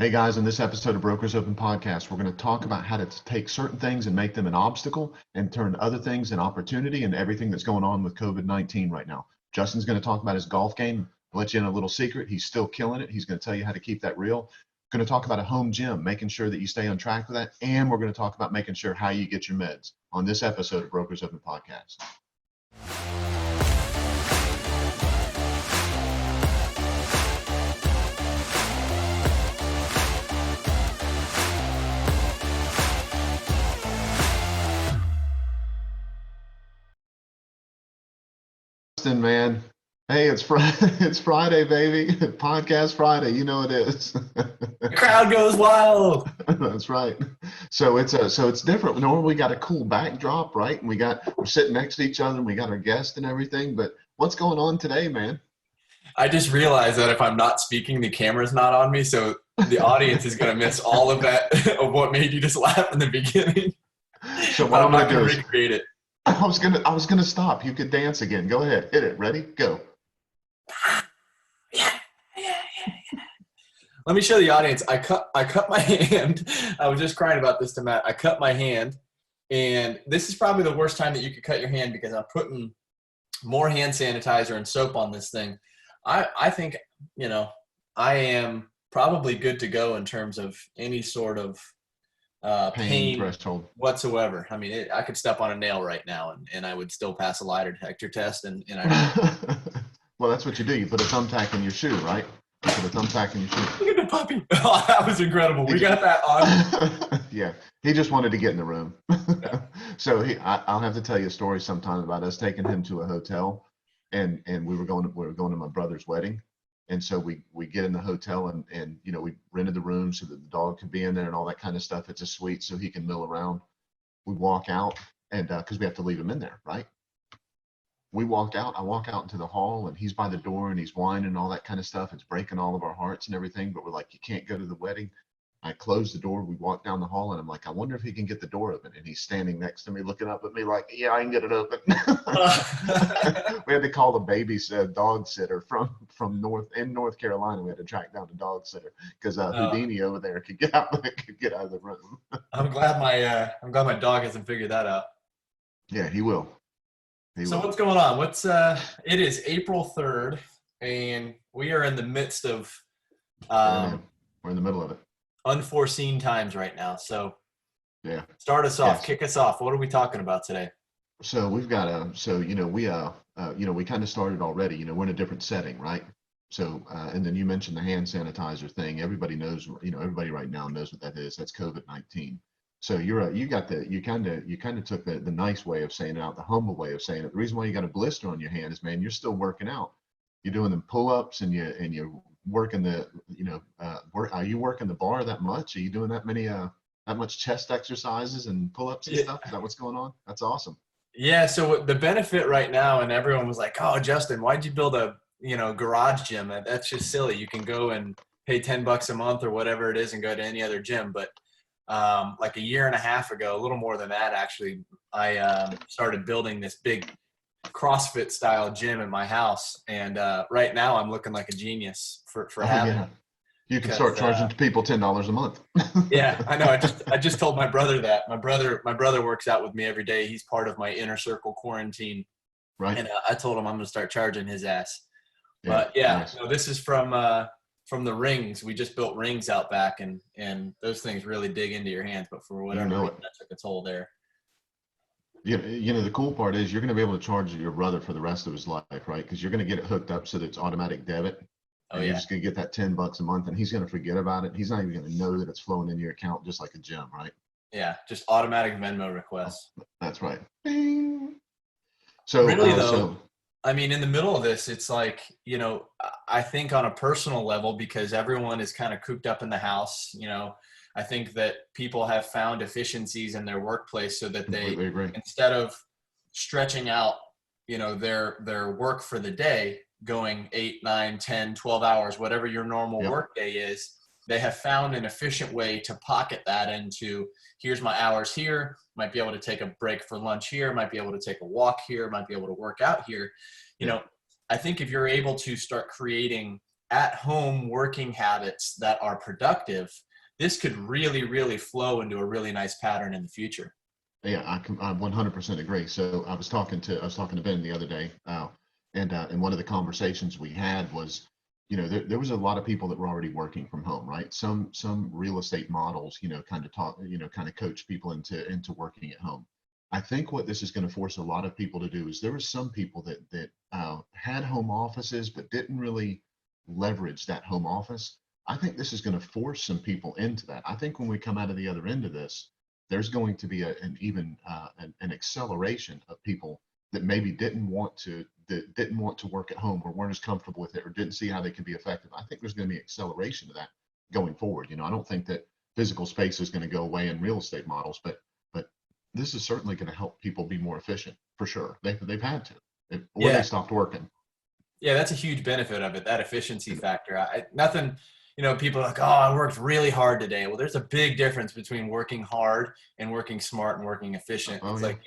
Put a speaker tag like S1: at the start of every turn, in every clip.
S1: Hey guys, in this episode of Brokers Open Podcast, we're going to talk about how to take certain things and make them an obstacle and turn other things an opportunity and everything that's going on with COVID-19 right now. Justin's going to talk about his golf game. I'll let you in a little secret. He's still killing it. He's going to tell you how to keep that real. Going to talk about a home gym, making sure that you stay on track with that. And we're going to talk about making sure how you get your meds on this episode of Brokers Open Podcast. Justin, man. Hey, it's Friday. It's Friday, baby. Podcast Friday. You know it is.
S2: The crowd goes wild.
S1: That's right. So it's different. Normally we got a cool backdrop, right? And we're sitting next to each other and we got our guest and everything. But what's going on today, man?
S2: I just realized that if I'm not speaking, the camera's not on me, so the audience is going to miss all of that of what made you just laugh in the beginning.
S1: So what
S2: But
S1: I'm
S2: I'm not
S1: gonna do
S2: going to
S1: is
S2: recreate it.
S1: I was gonna stop. You could dance again. Go ahead. Hit it. Ready? Go.
S2: Yeah, yeah, yeah. Let me show the audience. I cut my hand. I was just crying about this to Matt. I cut my hand, and this is probably the worst time that you could cut your hand because I'm putting more hand sanitizer and soap on this thing. I think, I am probably good to go in terms of any sort of
S1: Pain
S2: pain
S1: threshold.
S2: whatsoever. I mean, I could step on a nail right now and I would still pass a lie detector test, and I
S1: Well, that's what you do. You put a thumbtack in your shoe, right? You put a thumbtack in your shoe.
S2: look at the puppy. Oh, that was incredible. We got that on.
S1: Yeah, he just wanted to get in the room. So I'll have to tell you a story sometime about us taking him to a hotel, and we were going to my brother's wedding, and so we get in the hotel and we rented the room so that the dog could be in there and all that kind of stuff. It's a suite so he can mill around. We walk out and because we have to leave him in there, right? We walked out. I walk out into the hall and he's by the door and he's whining and all that kind of stuff. It's breaking all of our hearts and everything, but we're like, you can't go to the wedding. I closed the door. We walked down the hall and I'm like, I wonder if he can get the door open. And he's standing next to me looking up at me like, yeah, I can get it open. We had to call the dog sitter from North Carolina. We had to track down the dog sitter because Houdini over there could get out of the room.
S2: I'm glad my dog hasn't figured that out.
S1: Yeah, he will.
S2: So what's going on? It is April 3rd, and we are in the midst of
S1: We're in the middle of it.
S2: unforeseen times right now. So
S1: Yeah.
S2: start us off,
S1: Yes.
S2: kick us off. What are we talking about today?
S1: So we've got we kind of started already. We're in a different setting, right? So and then you mentioned the hand sanitizer thing. Everybody knows. Everybody right now knows what that is. That's COVID-19. So you kind of took the nice way of saying it out, the humble way of saying it. The reason why you got a blister on your hand is, man, you're still working out. You're doing them pull-ups and you're working are you working the bar that much? Are you doing that much chest exercises and pull-ups and stuff? Is that what's going on? That's awesome.
S2: Yeah, so the benefit right now, and everyone was like, oh, Justin, why'd you build a garage gym? That's just silly. You can go and pay $10 a month or whatever it is and go to any other gym. But like a year and a half ago, a little more than that actually, I started building this big CrossFit style gym in my house. And right now I'm looking like a genius for having it.
S1: You can start charging people $10 a month.
S2: Yeah, I know. I just told my brother that. My brother works out with me every day. He's part of my inner circle quarantine.
S1: Right.
S2: And I told him I'm going to start charging his ass.
S1: Yeah,
S2: But yeah,
S1: nice.
S2: so this is from the rings. We just built rings out back, and those things really dig into your hands. But for whatever reason, that took a toll there.
S1: The cool part is you're going to be able to charge your brother for the rest of his life, right? Because you're going to get it hooked up so that it's automatic debit.
S2: Oh,
S1: You're
S2: yeah.
S1: just going to get that $10 a month and he's going to forget about it. He's not even going to know that it's flowing into your account just like a gym, right?
S2: Yeah, just automatic Venmo requests.
S1: That's right. Bing. So
S2: really, though, I mean, in the middle of this, it's like, I think on a personal level, because everyone is kind of cooped up in the house, I think that people have found efficiencies in their workplace so that they, instead of stretching out, their work for the day, going 8, 9, 10, 12 hours, whatever your normal work day is, they have found an efficient way to pocket that into, here's my hours here, might be able to take a break for lunch here, might be able to take a walk here, might be able to work out here. I think if you're able to start creating at home working habits that are productive, this could really, really flow into a really nice pattern in the future.
S1: Yeah, I 100% agree. So I was talking to Ben the other day, and one of the conversations we had was, there was a lot of people that were already working from home, right? Some real estate models, kind of coach people into working at home. I think what this is going to force a lot of people to do is there were some people that had home offices but didn't really leverage that home office. I think this is going to force some people into that. I think when we come out of the other end of this, there's going to be an acceleration of people that maybe didn't want to work at home or weren't as comfortable with it or didn't see how they could be effective. I think there's going to be acceleration of that going forward. I don't think that physical space is going to go away in real estate models, but this is certainly going to help people be more efficient for sure. They've had to, or they stopped working.
S2: Yeah, that's a huge benefit of it, that efficiency factor. Nothing, people are like, oh, I worked really hard today. Well, there's a big difference between working hard and working smart and working efficient.
S1: Oh,
S2: It's
S1: yeah.
S2: like,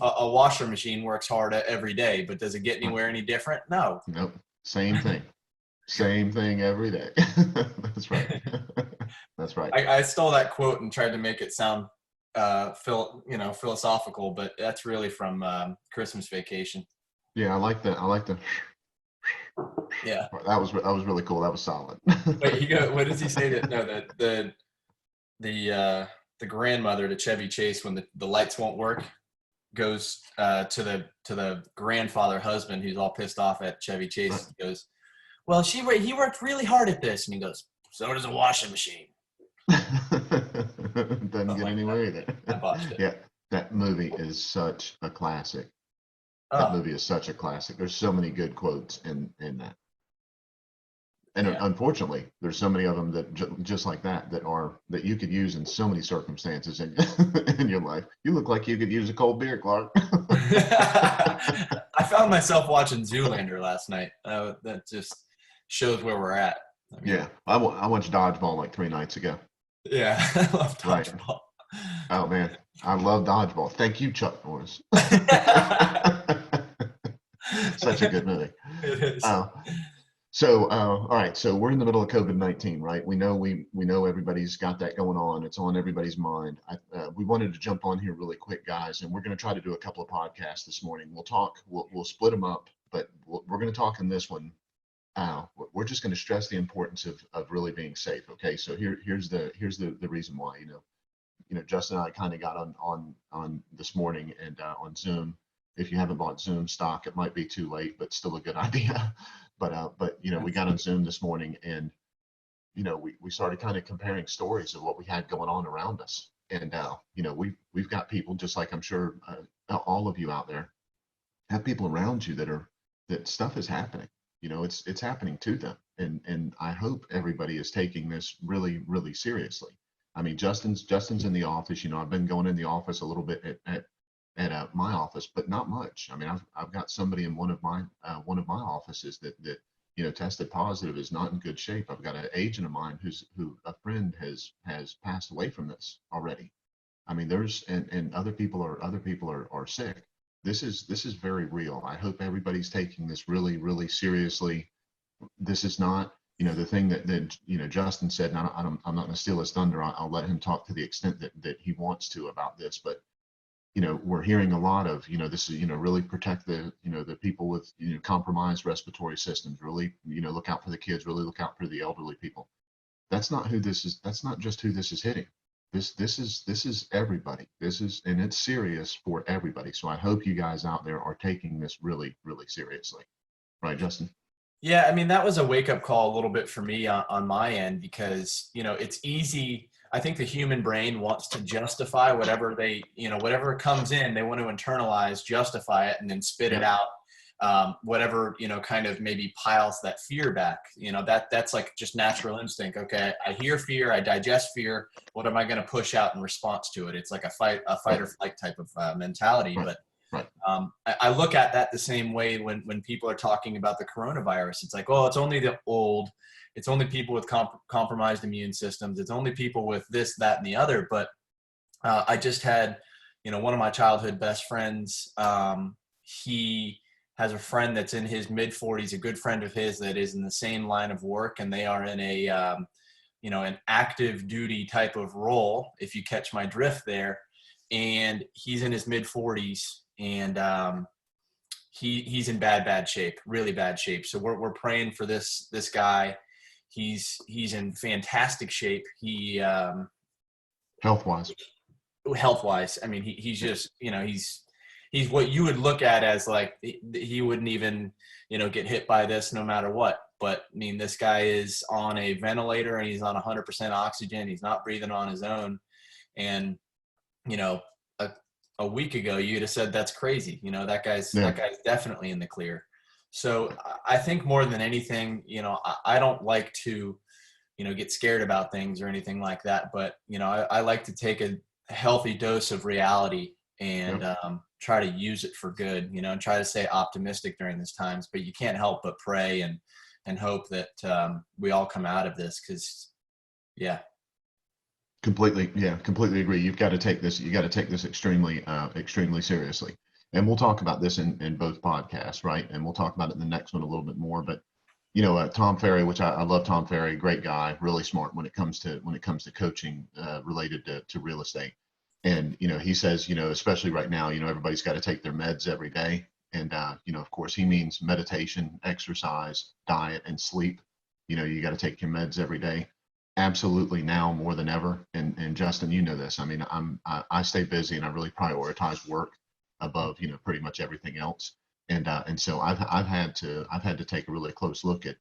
S2: a washer machine works hard every day, but does it get anywhere any different? No.
S1: Nope. Same thing. Same thing every day. That's right. That's right.
S2: I stole that quote and tried to make it sound philosophical, but that's really from Christmas Vacation.
S1: Yeah, I like that. I like the.
S2: Yeah.
S1: That was really cool. That was solid.
S2: Wait, what does he say that? No, the grandmother to Chevy Chase, when the lights won't work, goes to the grandfather husband who's all pissed off at Chevy Chase.
S1: Right.
S2: He goes, well, he worked really hard at this, and he goes, so does a washing machine.
S1: Doesn't get anywhere either.
S2: I botched it.
S1: Yeah, that movie is such a classic. There's so many good quotes in that. And unfortunately, there's so many of them that just like that that you could use in so many circumstances in, in your life. You look like you could use a cold beer, Clark.
S2: I found myself watching Zoolander last night. That just shows where we're at.
S1: Yeah, I watched Dodgeball like 3 nights ago.
S2: Yeah, I love Dodgeball.
S1: Right. Oh man, I love Dodgeball. Thank you, Chuck Norris. Such a good movie.
S2: It is.
S1: All right. So we're in the middle of COVID-19, right? We know everybody's got that going on. It's on everybody's mind. We wanted to jump on here really quick, guys, and we're going to try to do a couple of podcasts this morning. We'll split them up, but we're going to talk in this one. We're just going to stress the importance of really being safe. Okay. So here's the reason why. Justin and I kind of got on this morning and on Zoom. If you haven't bought Zoom stock, it might be too late, but still a good idea. But we got on Zoom this morning and we started kind of comparing stories of what we had going on around us. And we've got people, just like I'm sure all of you out there have people around you that stuff is happening. It's happening to them. And I hope everybody is taking this really, really seriously. I mean, Justin's in the office. I've been going in the office a little bit at my office, but not much. I mean, I've got somebody in one of my offices that tested positive, is not in good shape. I've got an agent of mine who a friend has passed away from this already. I mean, and other people are sick. This is very real. I hope everybody's taking this really, really seriously. This is not, the thing that Justin said, and I'm not going to steal his thunder. I'll let him talk to the extent that he wants to about this, but we're hearing a lot of, this is, really protect the people with, compromised respiratory systems, really, look out for the kids, really look out for the elderly people. That's not who this is. That's not just who this is hitting. This is everybody. And it's serious for everybody. So I hope you guys out there are taking this really, really seriously. Right, Justin?
S2: Yeah, I mean, that was a wake-up call a little bit for me on my end, because it's easy. I think the human brain wants to justify whatever whatever comes in, they want to internalize, justify it, and then spit it out. Whatever, kind of maybe piles that fear back. That's like just natural instinct. Okay, I hear fear, I digest fear. What am I going to push out in response to it? It's like a fight or flight type of mentality.
S1: Right.
S2: But
S1: Right.
S2: I look at that the same way when people are talking about the coronavirus. It's like, oh, it's only the old. It's only people with compromised immune systems. It's only people with this, that, and the other. But I just had, one of my childhood best friends. He has a friend that's in his mid 40s, a good friend of his that is in the same line of work, and they are in a an active duty type of role, if you catch my drift there. And he's in his mid 40s, and he's in bad shape, really bad shape. So we're praying for this guy. He's in fantastic shape. He
S1: Health wise.
S2: health wise, I mean, he's just, he's what you would look at as like he wouldn't even get hit by this no matter what. But I mean, this guy is on a ventilator and he's on 100% oxygen. He's not breathing on his own. And a week ago you'd have said that's crazy. That guy's definitely in the clear. So I think more than anything, I don't like to get scared about things or anything like that, but I like to take a healthy dose of reality and try to use it for good, and try to stay optimistic during these times. But you can't help but pray and hope that we all come out of this, because
S1: Completely agree. You've got to take this extremely seriously. And we'll talk about this in both podcasts, right? And we'll talk about it in the next one a little bit more. But Tom Ferry, which I love Tom Ferry, great guy, really smart when it comes to coaching related to real estate. And he says, especially right now, everybody's got to take their meds every day. And of course, he means meditation, exercise, diet, and sleep. You got to take your meds every day. Absolutely, now more than ever. And Justin, this. I mean, I stay busy and I really prioritize work above pretty much everything else. And so I've had to take a really close look at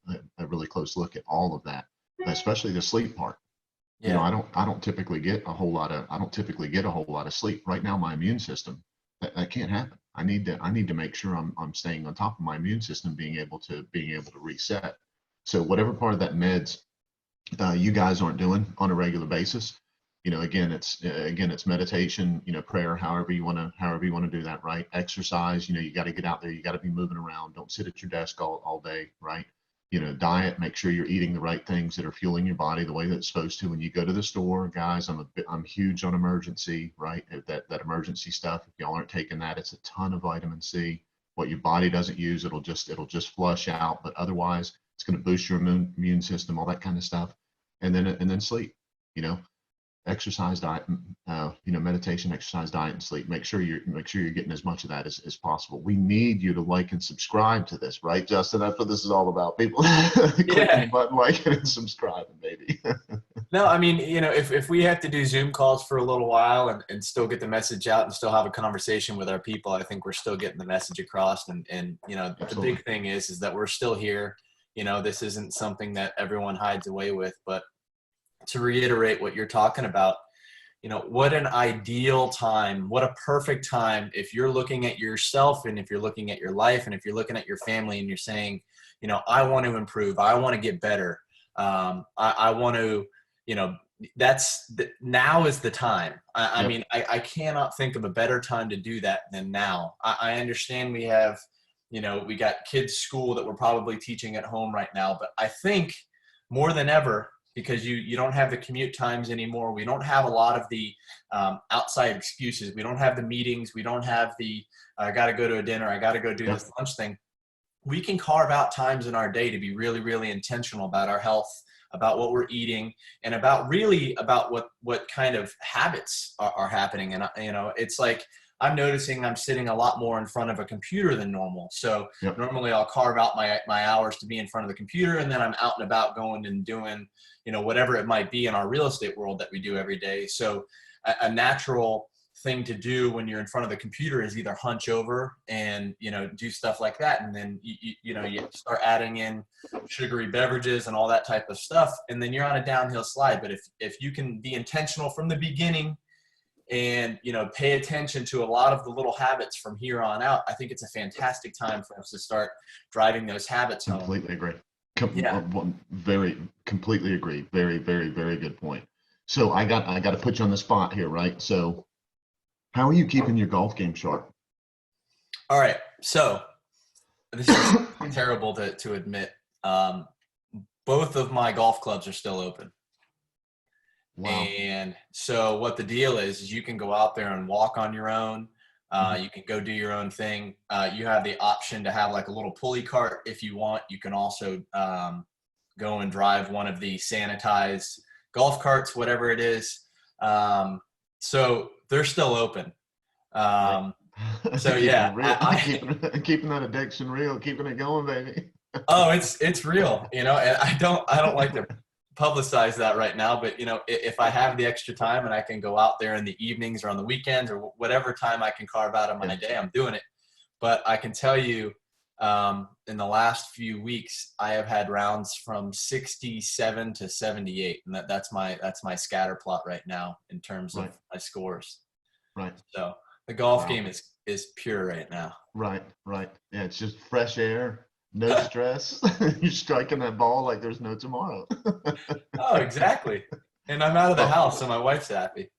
S1: all of that, especially the sleep part.
S2: Yeah.
S1: I don't typically get a whole lot of sleep. Right now, my immune system, that can't happen. I need to make sure I'm staying on top of my immune system, being able to reset. So whatever part of that meds you guys aren't doing on a regular basis, again it's meditation, prayer, however you want to do that, right? Exercise, you got to get out there, you got to be moving around, don't sit at your desk all day, right? Diet, make sure you're eating the right things that are fueling your body the way that it's supposed to. When you go to the store, guys, I'm huge on emergency, right? That emergency stuff, if y'all aren't taking that, it's a ton of vitamin C. What your body doesn't use, it'll just flush out, but otherwise it's going to boost your immune system, all that kind of stuff. And then sleep, exercise, diet, meditation, exercise, diet, and sleep. Make sure you're getting as much of that as possible. We need you to like and subscribe to this, right, Justin? That's what this is all about. People clicking the button, liking and subscribing, baby.
S2: No, I mean, if we have to do Zoom calls for a little while and still get the message out and still have a conversation with our people, I think we're still getting the message across. And
S1: Absolutely.
S2: The big thing is that we're still here. This isn't something that everyone hides away with. But to reiterate what you're talking about, what an ideal time, what a perfect time if you're looking at yourself and if you're looking at your life and if you're looking at your family and you're saying, I want to improve, I want to get better. I want to, now is the time. I mean, I cannot think of a better time to do that than now. I understand we have, we got kids' school that we're probably teaching at home right now, but I think more than ever, because you don't have the commute times anymore. We don't have a lot of the outside excuses. We don't have the meetings. We don't have the, I got to go to a dinner, I got to go do this lunch thing. We can carve out times in our day to be really, really intentional about our health, about what we're eating, and about what kind of habits are happening. And, it's like, I'm noticing I'm sitting a lot more in front of a computer than normal. So normally I'll carve out my hours to be in front of the computer, and then I'm out and about going and doing, whatever it might be in our real estate world that we do every day. So a natural thing to do when you're in front of the computer is either hunch over and, do stuff like that. And then, you start adding in sugary beverages and all that type of stuff. And then you're on a downhill slide. But if you can be intentional from the beginning and, pay attention to a lot of the little habits from here on out, I think it's a fantastic time for us to start driving those habits home.
S1: Completely agree. Completely agree. Very, very, very good point. So I got to put you on the spot here, right? So how are you keeping your golf game sharp?
S2: All right. So this is terrible to admit. Both of my golf clubs are still open. Wow. And so what the deal is you can go out there and walk on your own.
S1: Mhm.
S2: You can go do your own thing. You have the option to have like a little pulley cart if you want. You can also go and drive one of the sanitized golf carts, whatever it is. So they're still open.
S1: Right.
S2: Um, so
S1: Keeping
S2: yeah,
S1: it real, keeping that addiction real, keeping it going, baby.
S2: oh, it's real, and I don't like to publicize that right now, but if I have the extra time and I can go out there in the evenings or on the weekends or whatever time I can carve out of
S1: Yeah.
S2: my day, I'm doing it. But I can tell you, in the last few weeks, I have had rounds from 67 to 78, and that's my scatter plot right now in terms of
S1: Right.
S2: my scores.
S1: Right.
S2: So the golf
S1: Wow.
S2: game is pure right now.
S1: Right. Right. Yeah. It's just fresh air, no stress. You're striking that ball like there's no tomorrow.
S2: Oh, exactly. And I'm out of the
S1: Well,
S2: house, so my wife's happy.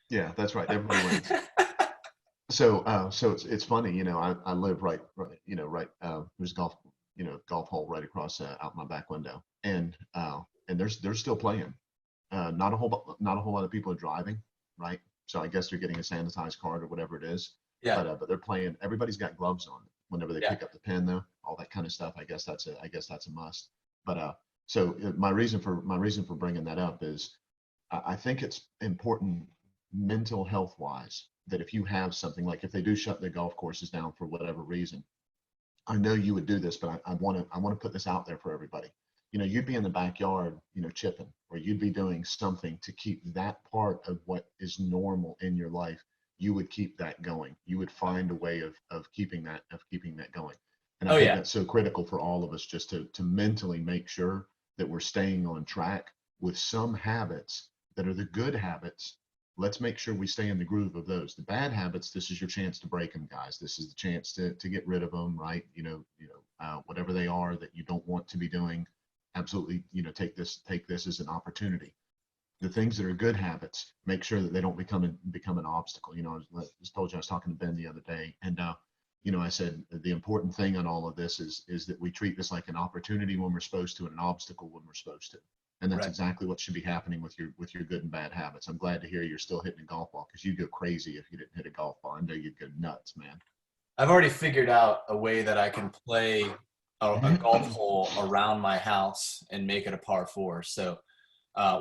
S1: yeah, that's right. Everybody wins. So it's funny, I live there's a golf hole right across out my back window, and they're still playing. Not a whole lot of people are driving, right? So I guess they're getting a sanitized card or whatever it is,
S2: Yeah,
S1: but they're playing. Everybody's got gloves on whenever they
S2: yeah.
S1: pick up the pen, though. All that kind of stuff. I guess that's a must. But my reason for bringing that up is I think it's important mental health wise that if you have something like if they do shut their golf courses down for whatever reason, I know you would do this, but I want to put this out there for everybody. You'd be in the backyard, chipping, or you'd be doing something to keep that part of what is normal in your life. You would keep that going. You would find a way of keeping that going. And I
S2: Oh
S1: think
S2: yeah,
S1: that's so critical for all of us just to mentally make sure that we're staying on track with some habits that are the good habits. Let's make sure we stay in the groove of those. The bad habits, this is your chance to break them, guys. This is the chance to get rid of them, right? Whatever they are that you don't want to be doing, absolutely, take this as an opportunity. The things that are good habits, make sure that they don't become an obstacle. I just told you I was talking to Ben the other day, and I said the important thing on all of this is that we treat this like an opportunity when we're supposed to, and an obstacle when we're supposed to. And that's
S2: right.
S1: exactly what should be happening with your good and bad habits. I'm glad to hear you're still hitting a golf ball because you'd go crazy if you didn't hit a golf ball. I know you'd go nuts, man.
S2: I've already figured out a way that I can play a golf hole around my house and make it a par four. So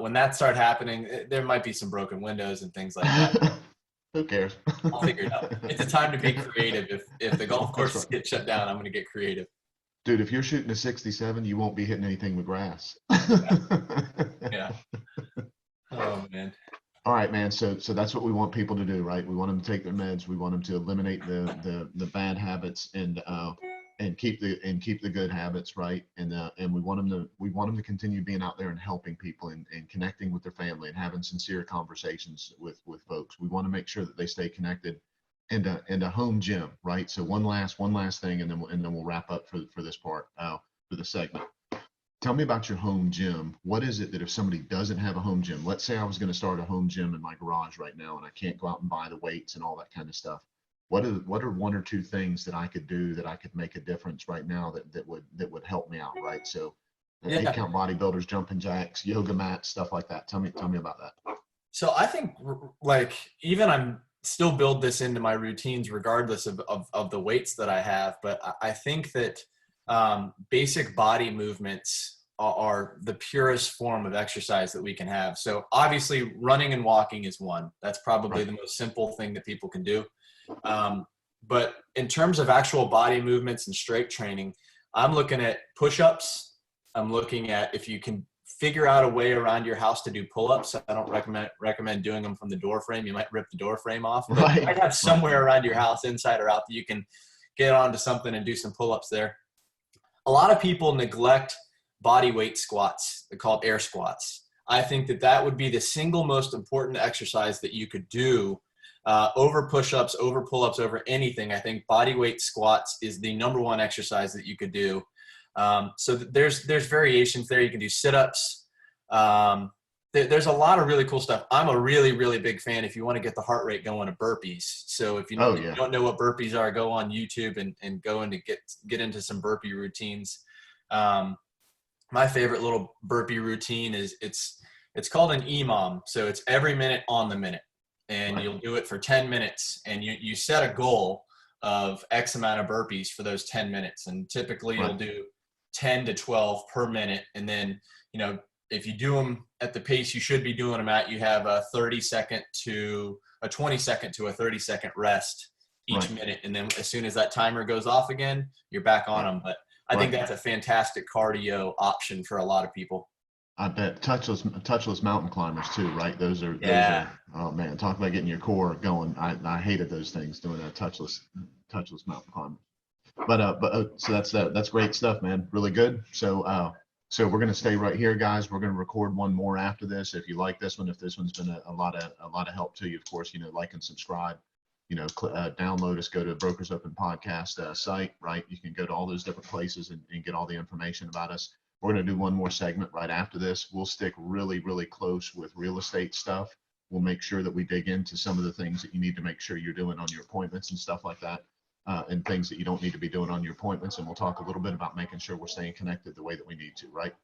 S2: when that start happening, there might be some broken windows and things like that.
S1: Who cares?
S2: I'll figure it out. It's a time to be creative. If the golf
S1: That's
S2: courses
S1: right.
S2: get shut down, I'm going to get creative.
S1: Dude, if you're shooting a 67, you won't be hitting anything with grass.
S2: Yeah. Oh man.
S1: All right, man. So that's what we want people to do, right? We want them to take their meds. We want them to eliminate the bad habits and keep the good habits, right? And we want them to continue being out there and helping people and connecting with their family and having sincere conversations with folks. We want to make sure that they stay connected and a home gym, right? So one last thing, and then we'll wrap up for this part for the segment. Tell me about your home gym. What is it that if somebody doesn't have a home gym, let's say I was going to start a home gym in my garage right now and I can't go out and buy the weights and all that kind of stuff. What are one or two things that I could do that I could make a difference right now that would help me out, right? So eight
S2: Yeah.
S1: count bodybuilders, jumping jacks, yoga mats, stuff like that. Tell me about that.
S2: So I think like even I'm still build this into my routines regardless of the weights that I have, but I think that basic body movements are the purest form of exercise that we can have. So obviously running and walking is one. That's probably
S1: Right.
S2: the most simple thing that people can do. But in terms of actual body movements and strength training, I'm looking at push-ups. I'm looking at if you can figure out a way around your house to do pull-ups. I don't recommend doing them from the door frame. You might rip the door frame off, but
S1: Right.
S2: you might have somewhere around your house, inside or out, that you can get onto something and do some pull-ups there. A lot of people neglect body weight squats. They're called air squats. I think that would be the single most important exercise that you could do over push-ups, over pull-ups, over anything. I think body weight squats is the number one exercise that you could do. So there's variations there. You can do sit-ups. There's a lot of really cool stuff. I'm a really, really big fan, if you want to get the heart rate going, of burpees. So if you
S1: Oh yeah.
S2: don't know what burpees are, go on YouTube and go into get into some burpee routines. My favorite little burpee routine is it's called an EMOM. So it's every minute on the minute. and
S1: Right.
S2: you'll do it for 10 minutes, and you set a goal of X amount of burpees for those 10 minutes. And typically you'll
S1: Right.
S2: do 10 to 12 per minute. And then, if you do them at the pace you should be doing them at, you have a 30-second to a 20-second to a 30-second rest each
S1: Right.
S2: minute. And then as soon as that timer goes off again, you're back on
S1: Right.
S2: them. But I think that's a fantastic cardio option for a lot of people.
S1: I bet touchless mountain climbers too, right? Those are oh man, talk about getting your core going. I hated those things doing a touchless mountain climber. But so that's great stuff, man. Really good. So we're gonna stay right here, guys. We're gonna record one more after this. If you like this one, if this one's been a lot of help to you, of course, like and subscribe. Download us. Go to Brokers Open Podcast site, right? You can go to all those different places and get all the information about us. We're going to do one more segment right after this. We'll stick really, really close with real estate stuff. We'll make sure that we dig into some of the things that you need to make sure you're doing on your appointments and stuff like that, and things that you don't need to be doing on your appointments. And we'll talk a little bit about making sure we're staying connected the way that we need to, right?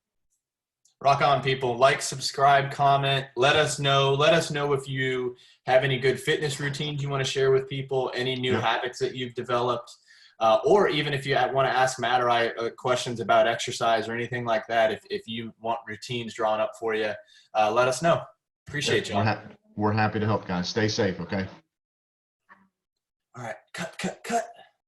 S2: Rock on, people. Like, subscribe, comment. Let us know if you have any good fitness routines you want to share with people, any new habits that you've developed. Or even if you want to ask Matt or I questions about exercise or anything like that, if you want routines drawn up for you, let us know. Appreciate you.
S1: We're happy to help, guys. Stay safe, okay?
S2: All right. Cut.